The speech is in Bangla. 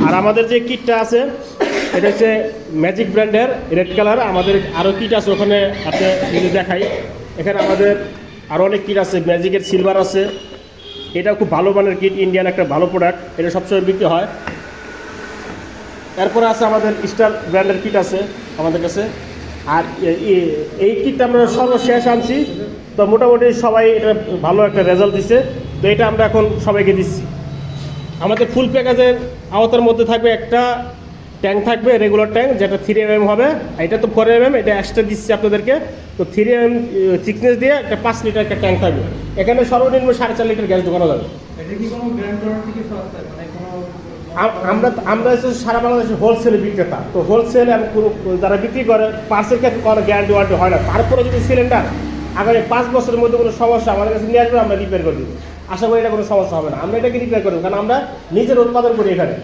আর আমাদের যে কিটটা আছে এটা হচ্ছে ম্যাজিক ব্র্যান্ডের রেড কালার। আমাদের আরও কিট আছে ওখানে আপনি যদি দেখাই, এখানে আমাদের আরও অনেক কিট আছে। ম্যাজিকের সিলভার আছে, এটা খুব ভালো মানের কিট, ইন্ডিয়ান একটা ভালো প্রোডাক্ট, এটা সবসময় বিক্রি হয়। এরপরে আছে আমাদের স্টার ব্র্যান্ডের কিট আছে আমাদের কাছে। আর এই কিটটা আমরা সর্বশেষ আনছি, তো মোটামুটি সবাই এটা ভালো একটা রেজাল্ট দিচ্ছে, তো এটা আমরা এখন সবাইকে দিচ্ছি। আমাদের ফুল প্যাকেজের আওতার মধ্যে থাকবে একটা ট্যাঙ্ক থাকবে, রেগুলার ট্যাঙ্ক, যেটা 3 mm হবে। এটা তো 4 mm, এটা এক্সট্রা দিচ্ছি আপনাদেরকে। তো 3 mm থিকনেস দিয়ে একটা 5 লিটার একটা ট্যাঙ্ক থাকবে। এখানে সর্বনিম্ন 4.5 লিটার গ্যাস ঢোকানো যাবে। আমরা হচ্ছে সারা বাংলাদেশের হোলসেলে বিক্রেতা, তো হোলসেল এবং যারা বিক্রি করে পার্সেল ক্ষেত্রে কোনো গ্যারান্টি ওয়ারেন্টি হয় না। তারপরে যদি সিলিন্ডার আগামী 5 বছরের মধ্যে কোনো সমস্যা আমাদের কাছে নিয়ে আসবে, আমরা রিপেয়ার করে দিব। আশা করি এটা কোনো সমস্যা হবে না, আমরা এটাকে রিপেয়ার করবো, কারণ আমরা নিজের উৎপাদন করি এখানে।